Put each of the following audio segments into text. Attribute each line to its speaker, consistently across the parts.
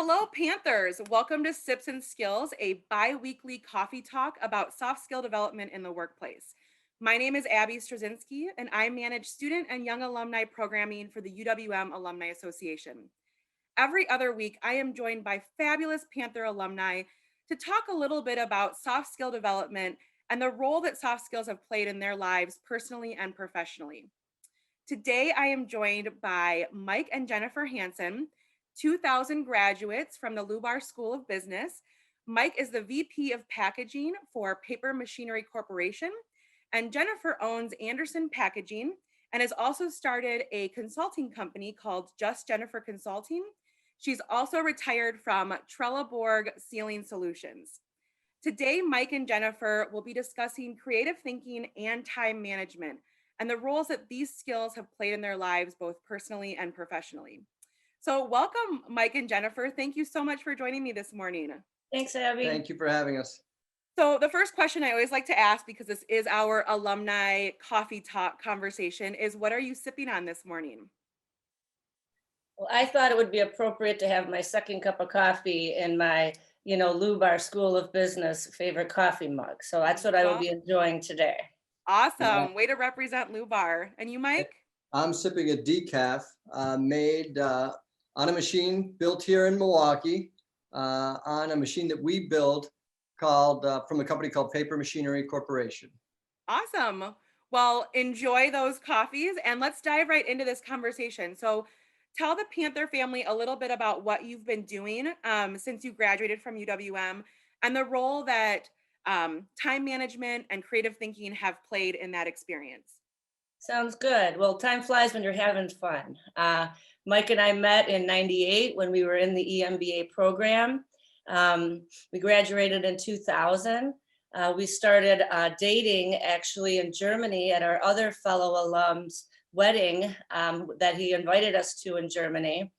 Speaker 1: Hello, Panthers. Welcome to Sips and Skills, a bi weekly coffee talk about soft skill development in the workplace. My name is Abby Straczynski, and I manage student and young alumni programming for the UWM Alumni Association. Every other week, I am joined by fabulous Panther alumni to talk a little bit about soft skill development and the role that soft skills have played in their lives personally and professionally. Today, I am joined by Mike and Jennifer Hansen, 2000 graduates from the Lubar School of Business. Mike is the VP of Packaging for Paper Machinery Corporation, and Jennifer owns Anderson Packaging and has also started a consulting company called Just Jennifer Consulting. She's also retired from Trelleborg Sealing Solutions. Today, Mike and Jennifer will be discussing creative thinking and time management and the roles that these skills have played in their lives, both personally and professionally. So, welcome, Mike and Jennifer. Thank you so much for joining me this morning.
Speaker 2: Thanks, Abby.
Speaker 3: Thank you for having us.
Speaker 1: So, the first question I always like to ask, because this is our alumni coffee talk conversation, is what are you sipping on this morning?
Speaker 2: Well, I thought it would be appropriate to have my second cup of coffee in my, Lubar School of Business favorite coffee mug. So that's what I will
Speaker 1: Well,
Speaker 2: be enjoying today.
Speaker 1: awesome. Way to represent Lubar. And you, Mike?
Speaker 3: I'm sipping a decaf made on a machine built here in Milwaukee, on a machine that we build called from a company called Paper Machinery Corporation.
Speaker 1: Awesome. Well, enjoy those coffees and let's dive right into this conversation. So, tell the Panther family a little bit about what you've been doing since you graduated from UWM and the role that time management and creative thinking have played in that experience.
Speaker 2: Sounds good. Well, time flies when you're having fun. Mike and I met in '98 when we were in the EMBA program. We graduated in 2000. We started dating actually in Germany at our other fellow alums' wedding that he invited us to in Germany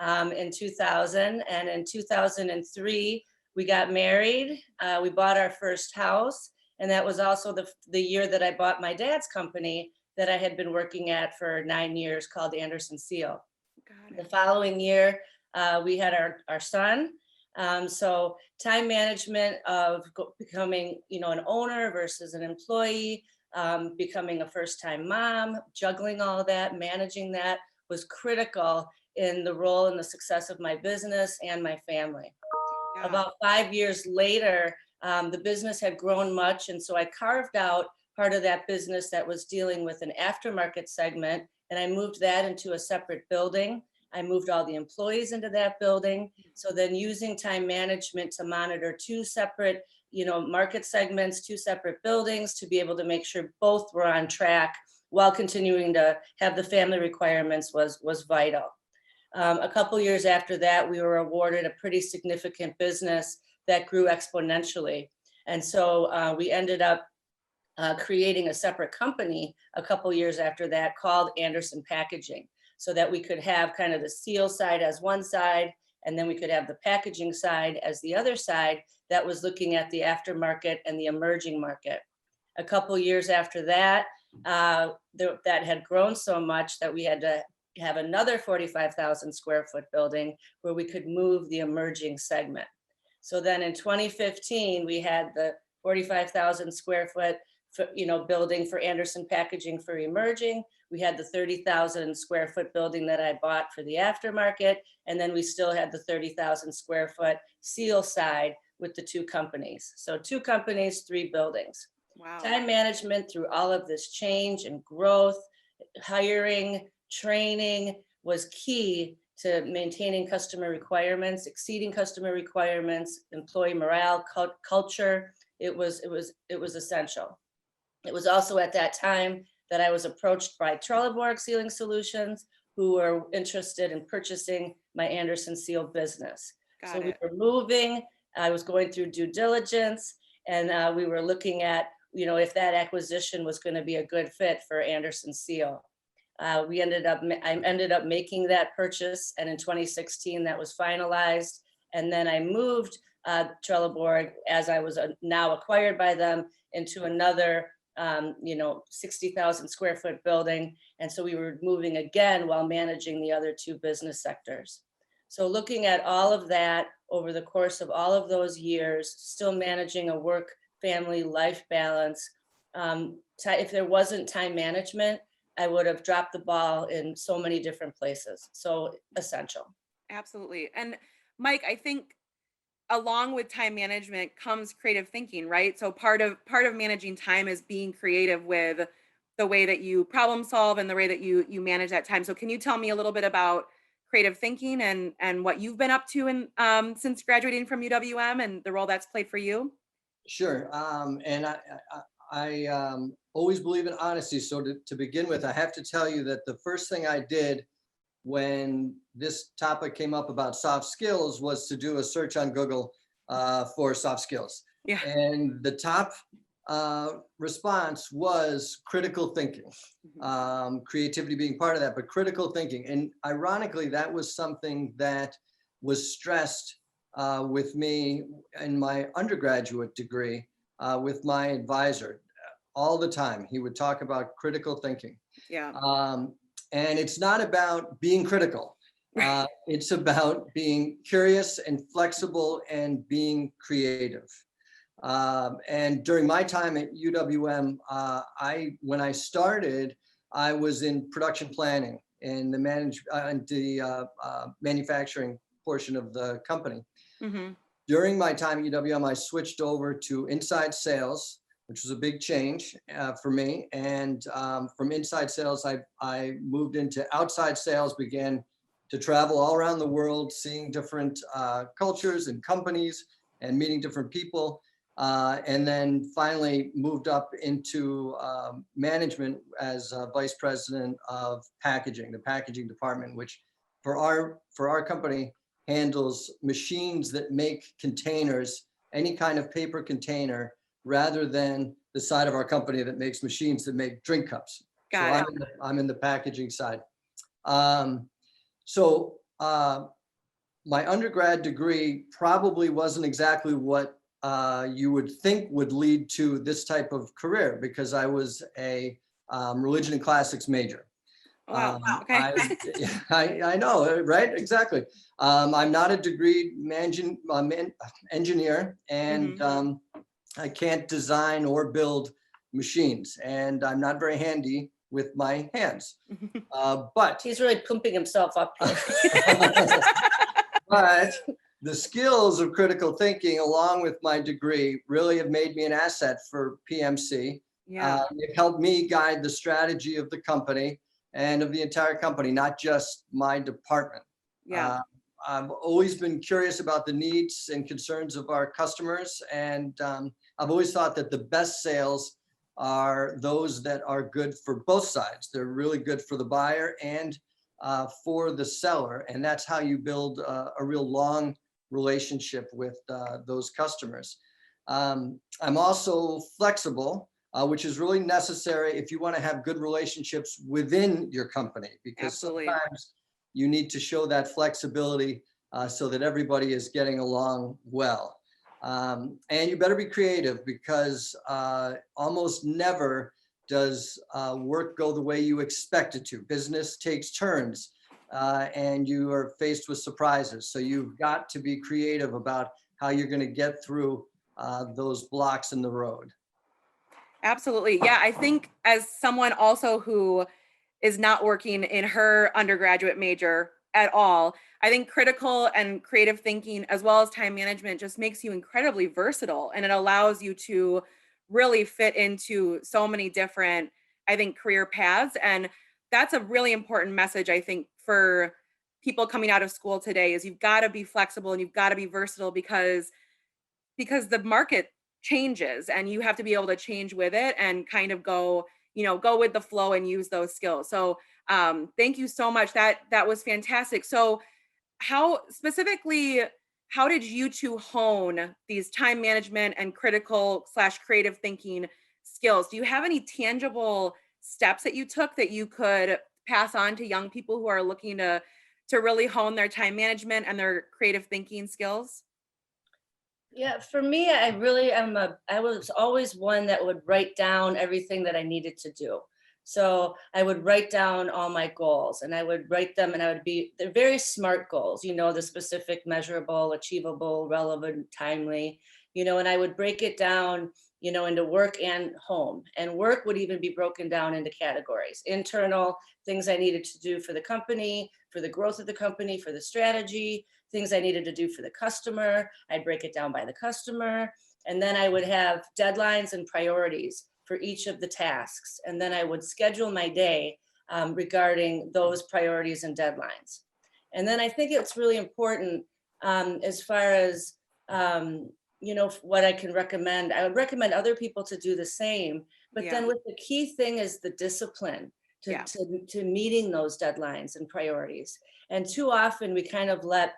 Speaker 2: in 2000. And in 2003, we got married. We bought our first house. And that was also the year that I bought my dad's company that I had been working at for 9 years called Anderson Seal.
Speaker 1: Got
Speaker 2: The
Speaker 1: it.
Speaker 2: following year, we had our son. So time management of becoming, an owner versus an employee, becoming a first-time mom, juggling all that, managing that was critical in the role and the success of my business and my family.
Speaker 1: Yeah.
Speaker 2: About 5 years later, the business had grown much, and so I carved out part of that business that was dealing with an aftermarket segment, and I moved that into a separate building. I moved all the employees into that building. So then using time management to monitor two separate, market segments, two separate buildings to be able to make sure both were on track while continuing to have the family requirements was vital. A couple years after that, we were awarded a pretty significant business that grew exponentially. And so we ended up creating a separate company a couple years after that called Anderson Packaging, so that we could have kind of the seal side as one side, and then we could have the packaging side as the other side that was looking at the aftermarket and the emerging market. A couple years after that, that had grown so much that we had to have another 45,000 square foot building where we could move the emerging segment. So then in 2015, we had the 45,000 square foot building for Anderson Packaging for emerging. We had the 30,000 square foot building that I bought for the aftermarket. And then we still had the 30,000 square foot seal side with the two companies. So 2 companies, 3 buildings.
Speaker 1: Wow.
Speaker 2: Time management through all of this change and growth, hiring, training was key to maintaining customer requirements, exceeding customer requirements, employee morale, culture. It was essential. It was also at that time that I was approached by Trelleborg Sealing Solutions, who were interested in purchasing my Anderson Seal business.
Speaker 1: Got
Speaker 2: So we
Speaker 1: it.
Speaker 2: were moving, I was going through due diligence, and we were looking at, if that acquisition was going to be a good fit for Anderson Seal. I ended up making that purchase, and in 2016 that was finalized. And then I moved Trelleborg, as I was now acquired by them, into another 60,000 square foot building. And so we were moving again while managing the other 2 business sectors. So looking at all of that over the course of all of those years, still managing a work, family, life balance. If there wasn't time management, I would have dropped the ball in so many different places. So essential.
Speaker 1: Absolutely. And Mike, I think along with time management comes creative thinking, right? So part of managing time is being creative with the way that you problem solve and the way that you manage that time. So can you tell me a little bit about creative thinking and what you've been up to in since graduating from UWM and the role that's played for you?
Speaker 3: Sure. And always believe in honesty. So to begin with, I have to tell you that the first thing I did when this topic came up about soft skills was to do a search on Google for soft skills.
Speaker 1: Yeah.
Speaker 3: And the top response was critical thinking, creativity being part of that, but critical thinking. And ironically, that was something that was stressed with me in my undergraduate degree with my advisor all the time. He would talk about critical thinking.
Speaker 1: Yeah.
Speaker 3: And it's not about being critical. It's about being curious and flexible and being creative. And during my time at UWM, when I started, I was in production planning in the manufacturing portion of the company.
Speaker 1: Mm-hmm.
Speaker 3: During my time at UWM, I switched over to inside sales, which was a big change for me. And from inside sales, I moved into outside sales, began to travel all around the world, seeing different cultures and companies and meeting different people. And then finally moved up into management as vice president of packaging, the packaging department, which for our company handles machines that make containers, any kind of paper container, rather than the side of our company that makes machines that make drink cups.
Speaker 1: Got it.
Speaker 3: I'm in the packaging side. So my undergrad degree probably wasn't exactly what you would think would lead to this type of career, because I was a religion and classics major.
Speaker 1: Wow. Okay.
Speaker 3: I know, right? Exactly. I'm not a degree engineer, and I can't design or build machines, and I'm not very handy with my hands. But
Speaker 2: He's really pumping himself up here.
Speaker 3: but the skills of critical thinking, along with my degree, really have made me an asset for PMC.
Speaker 1: Yeah.
Speaker 3: It helped me guide the strategy of the company and of the entire company, not just my department.
Speaker 1: Yeah.
Speaker 3: I've always been curious about the needs and concerns of our customers. And I've always thought that the best sales are those that are good for both sides. They're really good for the buyer and for the seller. And that's how you build a real long relationship with those customers. I'm also flexible, which is really necessary if you want to have good relationships within your company, because
Speaker 1: Absolutely.
Speaker 3: sometimes you need to show that flexibility so that everybody is getting along well. And you better be creative, because almost never does work go the way you expect it to. Business takes turns and you are faced with surprises. So you've got to be creative about how you're going to get through those blocks in the road.
Speaker 1: Absolutely. Yeah. I think as someone also who is not working in her undergraduate major at all, I think critical and creative thinking, as well as time management, just makes you incredibly versatile, and it allows you to really fit into so many different, I think, career paths. And that's a really important message, I think, for people coming out of school today, is you've got to be flexible and you've got to be versatile, because the market changes and you have to be able to change with it and kind of go with the flow and use those skills. So thank you so much. That was fantastic. So how specifically, how did you two hone these time management and critical/creative thinking skills? Do you have any tangible steps that you took that you could pass on to young people who are looking to really hone their time management and their creative thinking skills?
Speaker 2: Yeah, for me, I was always one that would write down everything that I needed to do. So I would write down all my goals, and I would write them, and they're very SMART goals, the specific, measurable, achievable, relevant, timely, and I would break it down, into work and home. And work would even be broken down into categories: internal, things I needed to do for the company, for the growth of the company, for the strategy, things I needed to do for the customer. I'd break it down by the customer. And then I would have deadlines and priorities for each of the tasks. And then I would schedule my day regarding those priorities and deadlines. And then I think it's really important as far as, what I can recommend. I would recommend other people to do the same. But then with the key thing is the discipline to meeting those deadlines and priorities. And too often we kind of let,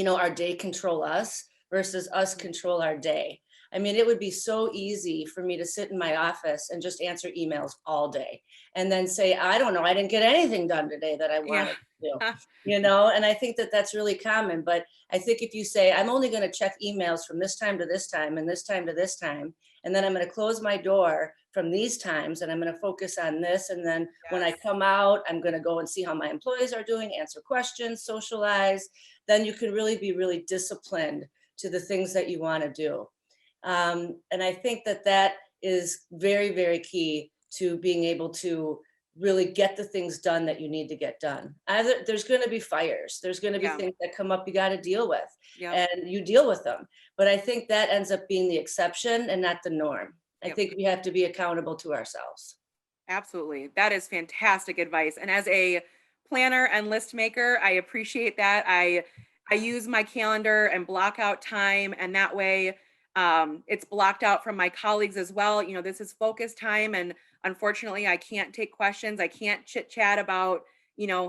Speaker 2: our day control us versus us control our day. I mean, it would be so easy for me to sit in my office and just answer emails all day and then say, I don't know, I didn't get anything done today that I wanted to do, and I think that that's really common. But I think if you say, I'm only going to check emails from this time to this time and this time to this time, and then I'm going to close my door from these times and I'm going to focus on this. And then when I come out, I'm going to go and see how my employees are doing, answer questions, socialize. Then you can really be really disciplined to the things that you want to do. And I think that that is very, very key to being able to really get the things done that you need to get done. Either there's going to be fires, there's going to be things that come up you got to deal with, and you deal with them. But I think that ends up being the exception and not the norm. I think we have to be accountable to ourselves.
Speaker 1: Absolutely. That is fantastic advice. And as a planner and list maker, I appreciate that. I use my calendar and block out time, and that way it's blocked out from my colleagues as well. This is focus time, and unfortunately I can't take questions. I can't chit chat about,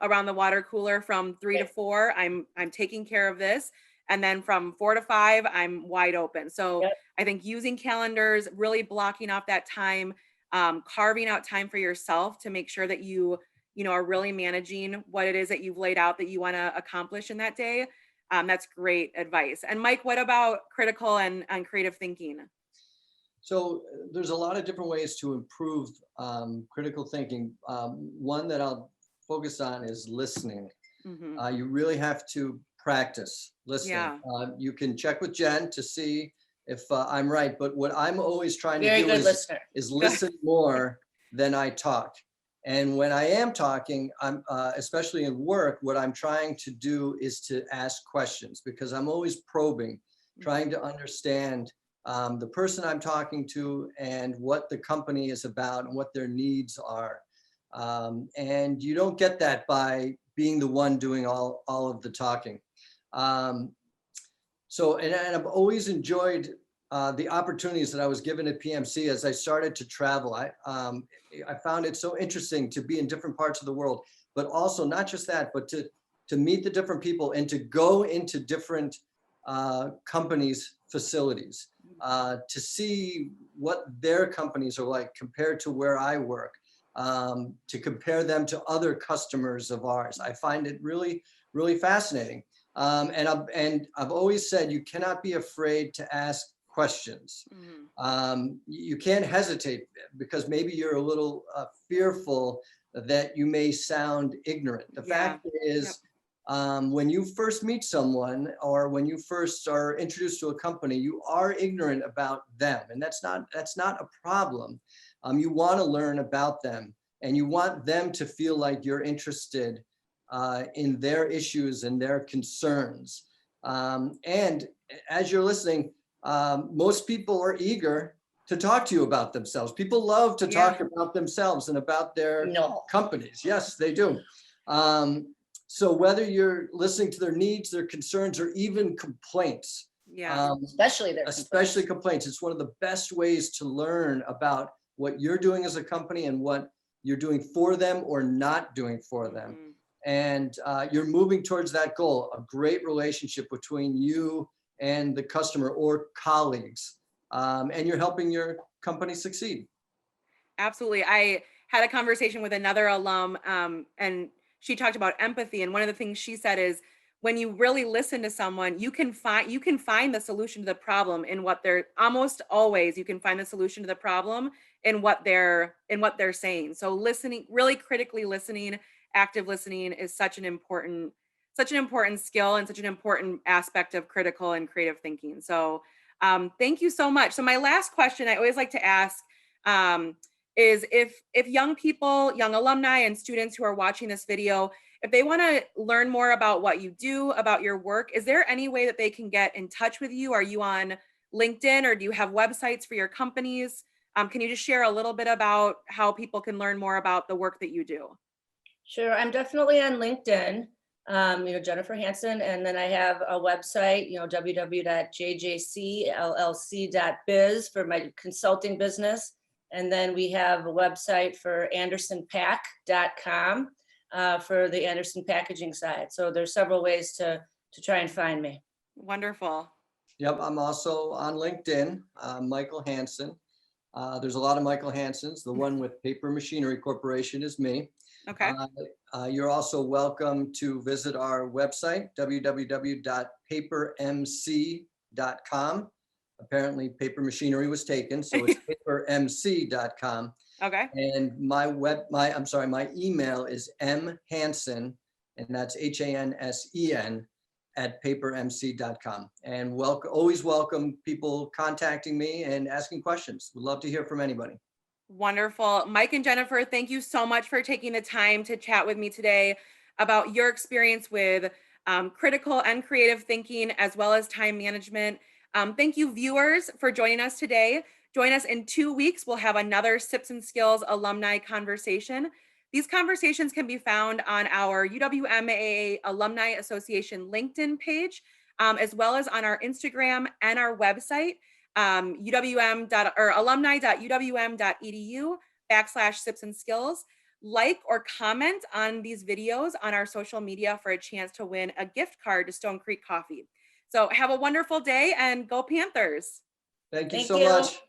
Speaker 1: around the water cooler from 3 to 4. I'm taking care of this. And then from 4 to 5, I'm wide open. So I think using calendars, really blocking off that time, carving out time for yourself to make sure that you are really managing what it is that you've laid out that you want to accomplish in that day. That's great advice. And Mike, what about critical and creative thinking?
Speaker 3: So there's a lot of different ways to improve critical thinking. One that I'll focus on is listening.
Speaker 1: Mm-hmm.
Speaker 3: You really have to practice listening. You can check with Jen to see if I'm right, but what I'm always trying to do is listen more than I talk. And when I am talking, I'm especially in work, what I'm trying to do is to ask questions, because I'm always probing, trying to understand the person I'm talking to and what the company is about and what their needs are. And you don't get that by being the one doing all of the talking. And I've always enjoyed the opportunities that I was given at PMC as I started to travel. I found it so interesting to be in different parts of the world, but also not just that, but to meet the different people and to go into different companies' facilities, to see what their companies are like compared to where I work, to compare them to other customers of ours. I find it really, really fascinating. And I've always said you cannot be afraid to ask questions. Mm-hmm. You can't hesitate, because maybe you're a little fearful that you may sound ignorant. The fact is, when you first meet someone or when you first are introduced to a company, you are ignorant about them, and that's not a problem. You want to learn about them, and you want them to feel like you're interested in their issues and their concerns. And as you're listening, most people are eager to talk to you about themselves. People love to talk about themselves and about their companies. Yes, they do. So whether you're listening to their needs, their concerns, or even complaints, especially complaints, it's one of the best ways to learn about what you're doing as a company and what you're doing for them or not doing for them. Mm-hmm. And you're moving towards that goal, a great relationship between you and the customer or colleagues, and you're helping your company succeed.
Speaker 1: Absolutely. I had a conversation with another alum, and she talked about empathy. And one of the things she said is, when you really listen to someone, you can find the solution to the problem in what they're, almost always you can find the solution to the problem in what they're saying. So listening, really critically listening, active listening is such an important skill and such an important aspect of critical and creative thinking. So thank you so much. So my last question I always like to ask is if young people, young alumni and students who are watching this video, if they want to learn more about what you do, about your work, is there any way that they can get in touch with you? Are you on LinkedIn, or do you have websites for your companies? Can you just share a little bit about how people can learn more about the work that you do?
Speaker 2: Sure, I'm definitely on LinkedIn, Jennifer Hansen, and then I have a website, www.jjcllc.biz for my consulting business. And then we have a website for andersonpack.com for the Anderson packaging side. So there's several ways to try and find me.
Speaker 1: Wonderful.
Speaker 3: Yep, I'm also on LinkedIn, Michael Hansen. There's a lot of Michael Hansens. The one with Paper Machinery Corporation is me.
Speaker 1: Okay.
Speaker 3: You're also welcome to visit our website, www.papermc.com. Apparently paper machinery was taken, so it's papermc.com.
Speaker 1: Okay.
Speaker 3: And my email is mhansen, and that's HANSEN @papermc.com. And always welcome people contacting me and asking questions. We'd love to hear from anybody.
Speaker 1: Wonderful. Mike and Jennifer, thank you so much for taking the time to chat with me today about your experience with critical and creative thinking, as well as time management. Thank you, viewers, for joining us today. Join us in 2 weeks. We'll have another Sips and Skills alumni conversation. These conversations can be found on our UWMAA Alumni Association LinkedIn page, as well as on our Instagram and our website, alumni.uwm.edu/sips and skills. Like or comment on these videos on our social media for a chance to win a gift card to Stone Creek Coffee. So have a wonderful day and go Panthers.
Speaker 3: Thank you
Speaker 2: Thank
Speaker 3: so
Speaker 2: you.
Speaker 3: much.